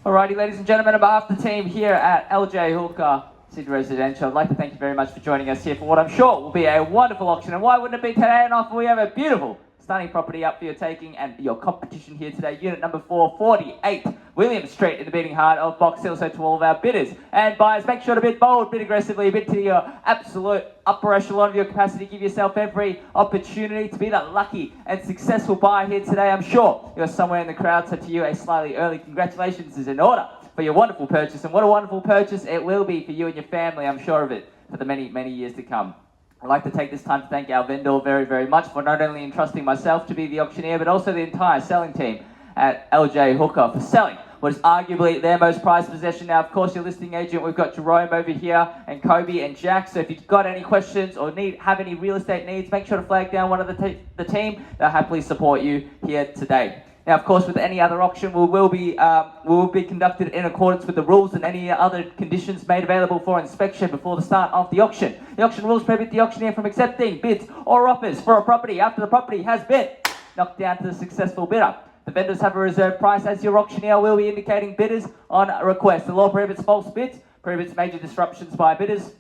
Alrighty, ladies and gentlemen, on behalf of the team here at LJ Hooker Sydney Residential, I'd like to thank you very much for joining us here for what I'm sure will be a wonderful auction. And why wouldn't it be today and offer? We have a beautiful, stunning property up for your taking and your competition here today. Unit number 448, William Street, in the beating heart of Box Hill. So to all of our bidders and buyers, make sure to bid bold, bid aggressively, bid to your absolute upper echelon of your capacity. Give yourself every opportunity to be that lucky and successful buyer here today. I'm sure you're somewhere in the crowd, so to you a slightly early congratulations is in order for your wonderful purchase. And what a wonderful purchase it will be for you and your family, I'm sure of it, for the many, many years to come. I'd like to take this time to thank our vendor very, very much for not only entrusting myself to be the auctioneer, but also the entire selling team at LJ Hooker for selling what is arguably their most prized possession. Now, of course, your listing agent, we've got Jerome over here, and Kobe and Jack. So if you've got any questions or have any real estate needs, make sure to flag down one of the team. They'll happily support you here today. Now, of course, with any other auction, we will be conducted in accordance with the rules and any other conditions made available for inspection before the start of the auction. The auction rules prohibit the auctioneer from accepting bids or offers for a property after the property has been knocked down to the successful bidder. The vendors have a reserve price, as your auctioneer will be indicating bidders on request. The law prohibits false bids, prohibits major disruptions by bidders,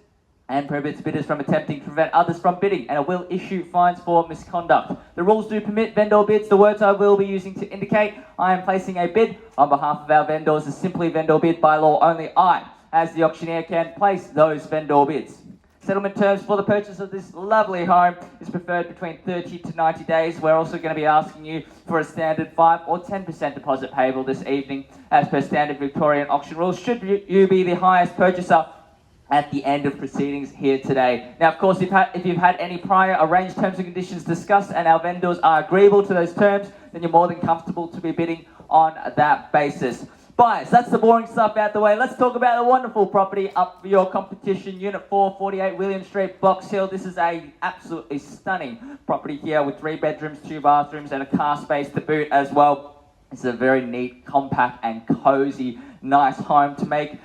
and prohibits bidders from attempting to prevent others from bidding, and it will issue fines for misconduct. The rules do permit vendor bids. The words I will be using to indicate I am placing a bid on behalf of our vendors is simply vendor bid. By law, only I, as the auctioneer, can place those vendor bids. Settlement terms for the purchase of this lovely home is preferred between 30 to 90 days. We're also going to be asking you for a standard 5 or 10% deposit payable this evening, as per standard Victorian auction rules, should you be the highest purchaser at the end of proceedings here today. Now, of course, if you've had any prior arranged terms and conditions discussed and our vendors are agreeable to those terms, then you're more than comfortable to be bidding on that basis. Buyers, that's the boring stuff out the way. Let's talk about the wonderful property up for your competition. Unit 448, William Street, Box Hill. This is a absolutely stunning property here with 3 bedrooms, 2 bathrooms, and a car space to boot as well. It's a very neat, compact, and cozy, nice home to make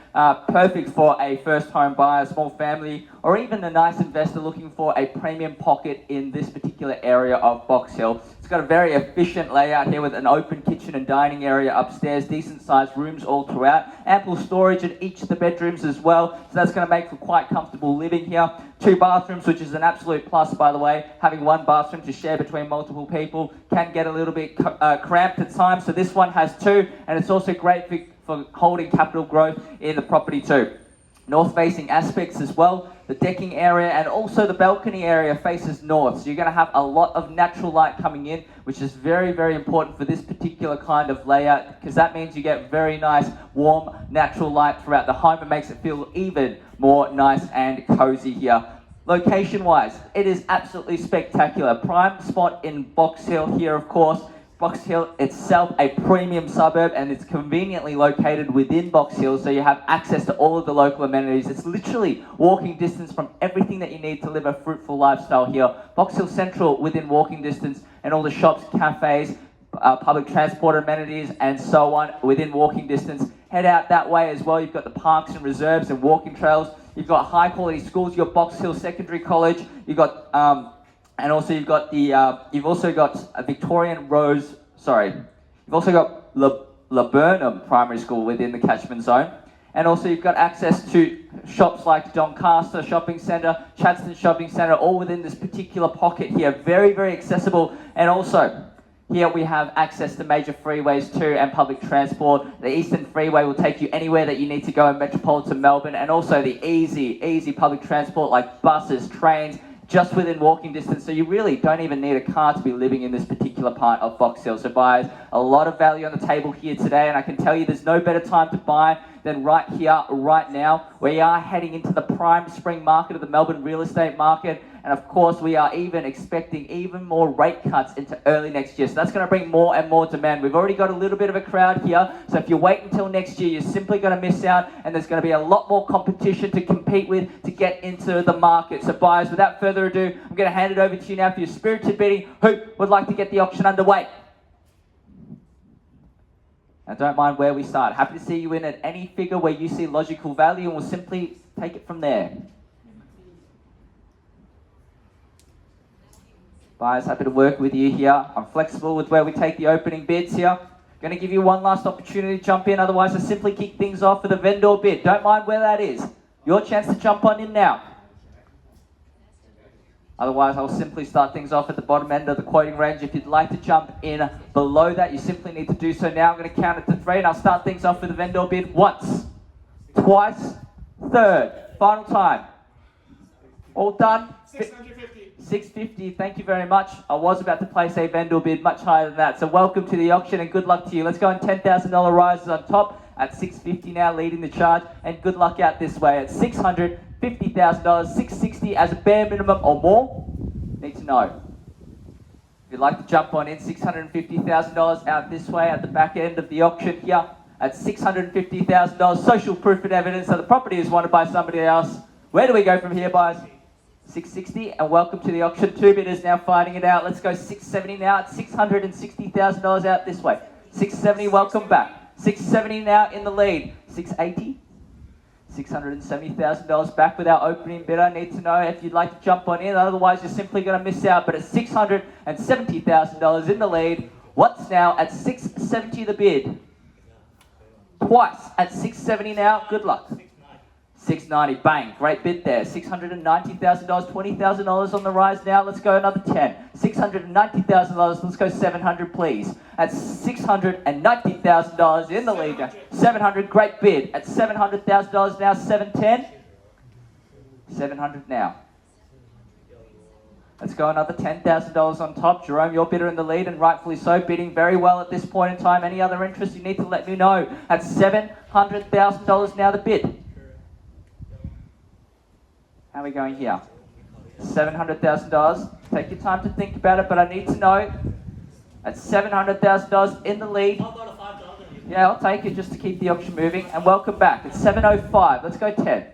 perfect for a first home buyer, small family, or even a nice investor looking for a premium pocket in this particular area of Box Hill. It's got a very efficient layout here with an open kitchen and dining area upstairs, decent sized rooms all throughout, ample storage in each of the bedrooms as well, so that's going to make for quite comfortable living here. 2 bathrooms, which is an absolute plus, by the way. Having 1 bathroom to share between multiple people can get a little bit cramped at times, so this one has 2, and it's also great for holding capital growth in the property too. North-facing aspects as well. The decking area and also the balcony area faces north, so you're going to have a lot of natural light coming in, which is very, very important for this particular kind of layout, because that means you get very nice, warm, natural light throughout the home. It makes it feel even more nice and cozy here. Location-wise, it is absolutely spectacular. Prime spot in Box Hill here, of course. Box Hill itself, a premium suburb, and it's conveniently located within Box Hill, so you have access to all of the local amenities. It's literally walking distance from everything that you need to live a fruitful lifestyle here. Box Hill Central within walking distance, and all the shops, cafes, public transport amenities, and so on within walking distance. Head out that way as well. You've got the parks and reserves and walking trails. You've got high quality schools. You've got Box Hill Secondary College. You've got and also you've got the you've also got a Victorian Rose. Sorry, you've also got Laburnum Primary School within the catchment zone, and also you've got access to shops like Doncaster Shopping Centre, Chadstone Shopping Centre, all within this particular pocket here. Very, very accessible, and also here we have access to major freeways too and public transport. The Eastern Freeway will take you anywhere that you need to go in metropolitan Melbourne, and also the easy public transport like buses, trains, just within walking distance, so you really don't even need a car to be living in this particular part of Box Hill. So buyers, a lot of value on the table here today, and I can tell you there's no better time to buy than right here, right now. We are heading into the prime spring market of the Melbourne real estate market, and of course we are even expecting even more rate cuts into early next year, so that's going to bring more and more demand. We've already got a little bit of a crowd here, so if you wait until next year, you're simply going to miss out, and there's going to be a lot more competition to compete with to get into the market. So buyers, without further ado, I'm going to hand it over to you now for your spirited bidding. Who would like to get the auction underway? Now, don't mind where we start. Happy to see you in at any figure where you see logical value, and we'll simply take it from there. Buyers, happy to work with you here. I'm flexible with where we take the opening bids here. Going to give you one last opportunity to jump in, otherwise I simply kick things off for the vendor bid. Don't mind where that is. Your chance to jump on in now. Otherwise, I'll simply start things off at the bottom end of the quoting range. If you'd like to jump in below that, you simply need to do so now. I'm going to count it to 3, and I'll start things off with the vendor bid once, twice, third, final time. All done? 650. 650, thank you very much. I was about to place a vendor bid much higher than that. So welcome to the auction and good luck to you. Let's go on $10,000 rises on top at 650 now, leading the charge. And good luck out this way at $650,000, 660 as a bare minimum or more. Need to know. If you'd like to jump on in, $650,000 out this way at the back end of the auction here at $650,000. Social proof and evidence that the property is wanted by somebody else. Where do we go from here, guys? 660, and welcome to the auction. 2 bidders now fighting it out. Let's go 670 now at $660,000 out this way. 670, welcome back. 670 now in the lead. 680, $670,000 back with our opening bidder. Need to know if you'd like to jump on in, otherwise you're simply going to miss out. But at $670,000 in the lead. What's now at 670 the bid? Twice at 670 now. Good luck. 690, bang, great bid there. $690,000, $20,000 on the rise now. Let's go another 10. $690,000, let's go 700 please. At $690,000 in the lead. 700, great bid. At $700,000 now, 710. 700 now. Let's go another $10,000 on top. Jerome, your bidder in the lead, and rightfully so, bidding very well at this point in time. Any other interest, you need to let me know. At $700,000 now the bid. How are we going here? $700,000. Take your time to think about it, but I need to know. At $700,000 in the lead. Yeah, I'll take it just to keep the auction moving. And welcome back. It's 705. Let's go 10.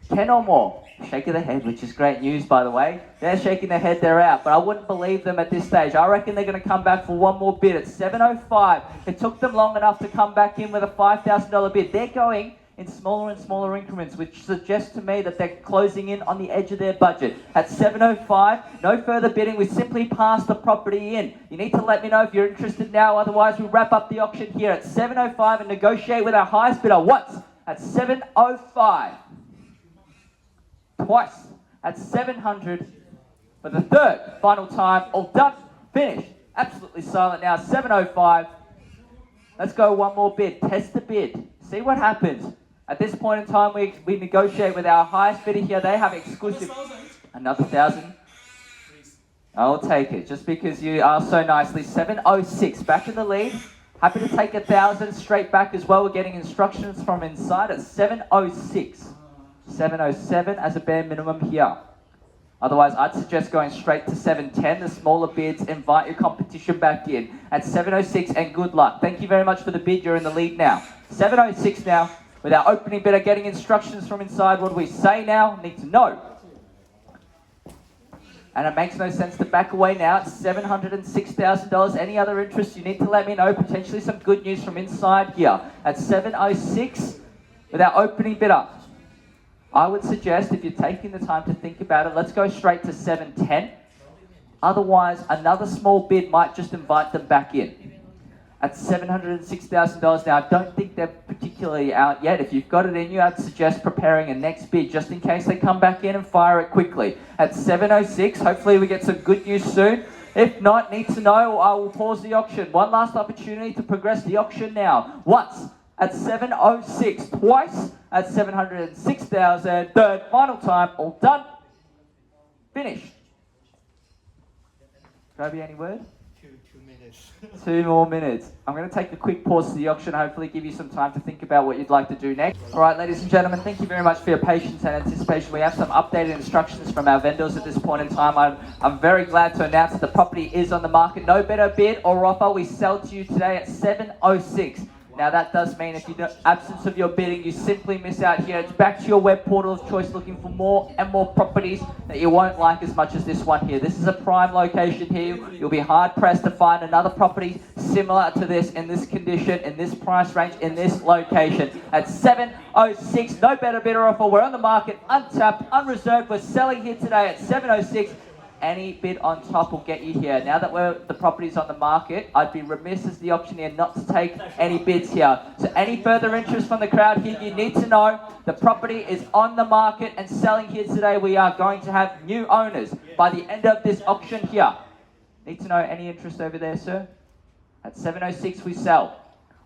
10 or more. Shake of the head, which is great news, by the way. They're shaking their head, they're out. But I wouldn't believe them at this stage. I reckon they're going to come back for one more bid at 705. It took them long enough to come back in with a $5,000 bid. They're going in smaller and smaller increments, which suggests to me that they're closing in on the edge of their budget. At 705, no further bidding, we simply pass the property in. You need to let me know if you're interested now, otherwise we wrap up the auction here at 705 and negotiate with our highest bidder once at 705. Twice at 700 for the third, final time, all done, finished. Absolutely silent now, 705. Let's go one more bid, test the bid, see what happens. At this point in time, we negotiate with our highest bidder here. They have exclusive. Another 1,000. I'll take it, just because you are so nicely. 706, back in the lead. Happy to take 1,000 straight back as well. We're getting instructions from inside at 706. 707 as a bare minimum here. Otherwise, I'd suggest going straight to 710. The smaller bids, invite your competition back in at 706, and good luck. Thank you very much for the bid. You're in the lead now. 706 now. With our opening bidder getting instructions from inside, what do we say now? Need to know. And it makes no sense to back away now. It's $706,000. Any other interest, you need to let me know. Potentially some good news from inside here. At 706, with our opening bidder, I would suggest, if you're taking the time to think about it, let's go straight to 710. Otherwise, another small bid might just invite them back in. At $706,000 now, I don't think they're particularly out yet. If you've got it in you, I'd suggest preparing a next bid just in case they come back in and fire it quickly. At 706, hopefully we get some good news soon. If not, need to know, I will pause the auction. One last opportunity to progress the auction now. Once at 706, twice at 706,000. Third, final time, all done. Finished. Toby, any word? 2 minutes. 2 more minutes. I'm going to take a quick pause to the auction, hopefully give you some time to think about what you'd like to do next. All right, ladies and gentlemen, thank you very much for your patience and anticipation. We have some updated instructions from our vendors at this point in time. I'm very glad to announce that the property is on the market. No better bid or offer. We sell to you today at 706. Now that does mean if you do absence of your bidding, you simply miss out here. It's back to your web portal of choice looking for more and more properties that you won't like as much as this one here. This is a prime location here. You'll be hard pressed to find another property similar to this in this condition, in this price range, in this location. At 706, no better bidder offer. We're on the market, untapped, unreserved. We're selling here today at 706. any bid on top will get you here. Now that the property's on the market, I'd be remiss as the auctioneer not to take any bids here. So any further interest from the crowd here, you need to know the property is on the market and selling here today. We are going to have new owners by the end of this auction here. Need to know any interest over there, sir? At 7:06 we sell.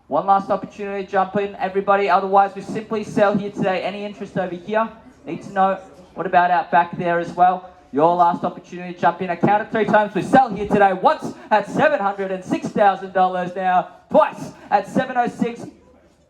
One last opportunity to jump in, everybody. Otherwise, we simply sell here today. Any interest over here? Need to know. What about out back there as well? Your last opportunity to jump in. I counted 3 times. We sell here today. Once at $706,000 now. Twice at 7:06.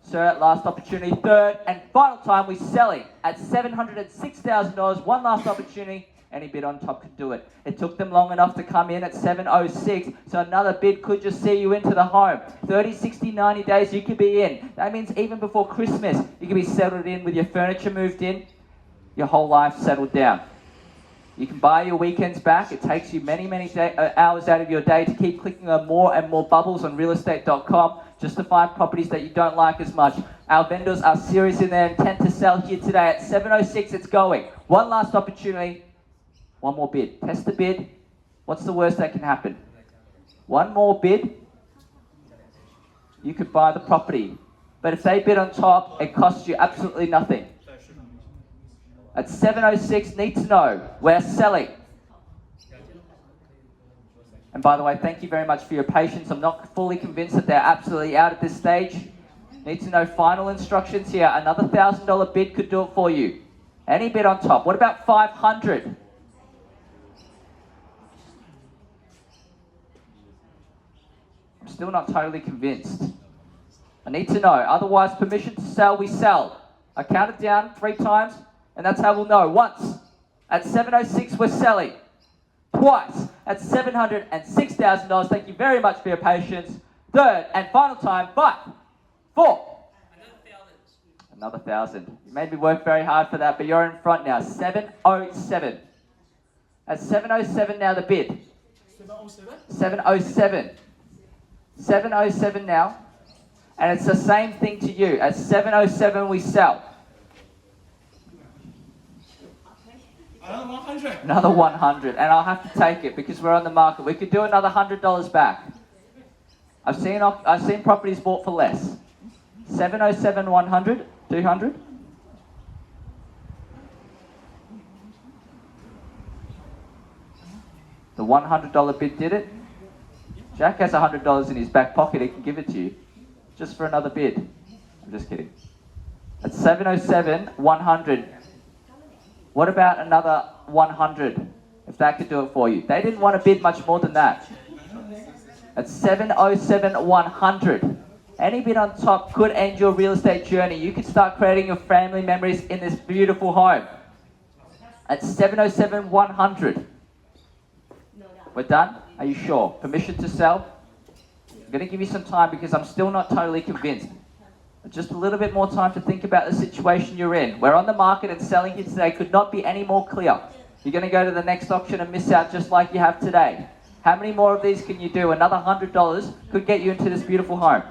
Sir, last opportunity. Third and final time, we're selling at $706,000. One last opportunity. Any bid on top could do it. It took them long enough to come in at 7:06, so another bid could just see you into the home. 30, 60, 90 days you could be in. That means even before Christmas, you could be settled in with your furniture moved in, your whole life settled down. You can buy your weekends back. It takes you many hours out of your day to keep clicking on more and more bubbles on realestate.com just to find properties that you don't like as much. Our vendors are serious in their intent to sell here today. At 7:06 it's going. One last opportunity. One more bid. Test the bid. What's the worst that can happen? One more bid. You could buy the property. But if they bid on top, it costs you absolutely nothing. At 7:06, need to know, we're selling. And by the way, thank you very much for your patience. I'm not fully convinced that they're absolutely out at this stage. Need to know final instructions here. Another $1,000 bid could do it for you. Any bid on top. What about 500? I'm still not totally convinced. I need to know. Otherwise, permission to sell, we sell. I counted down 3 times, and that's how we'll know. Once, at 7:06, we're selling. Twice, at $706,000. Thank you very much for your patience. Third and final time, 5, 4. Another 1,000. You made me work very hard for that, but you're in front now. 7:07. At 7:07 now, the bid. 7:07. 7:07 now. And it's the same thing to you. At 7:07 we sell. Another 100. Another 100. And I'll have to take it because we're on the market. We could do another $100 back. I've seen properties bought for less. 7:07, 100, 200. The $100 bid did it. Jack has $100 in his back pocket. He can give it to you. Just for another bid. I'm just kidding. At 7:07, 100. What about another 100? If that could do it for you. They didn't want to bid much more than that. At 7:07, 100. Any bid on top could end your real estate journey. You could start creating your family memories in this beautiful home. At 7:07, 100. We're done? Are you sure? Permission to sell? I'm going to give you some time because I'm still not totally convinced. Just a little bit more time to think about the situation you're in. We're on the market and selling here today could not be any more clear. You're going to go to the next auction and miss out just like you have today. How many more of these can you do? Another $100 could get you into this beautiful home.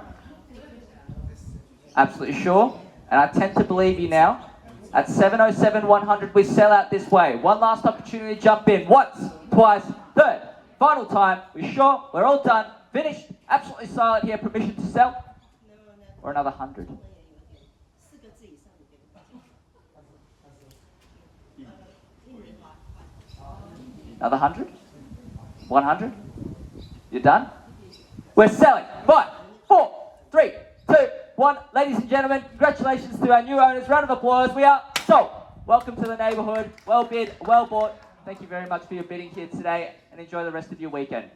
Absolutely sure? And I tend to believe you now. At 7:07, 100, we sell out this way. One last opportunity to jump in. Once, twice, third. Final time. We're sure? We're all done. Finished. Absolutely silent here. Permission to sell? Or another 100? Another 100? 100? You're done? We're selling. 5, 4, 3, 2, 1. Ladies and gentlemen, congratulations to our new owners. Round of applause. We are sold. Welcome to the neighbourhood. Well bid, well bought. Thank you very much for your bidding here today and enjoy the rest of your weekend.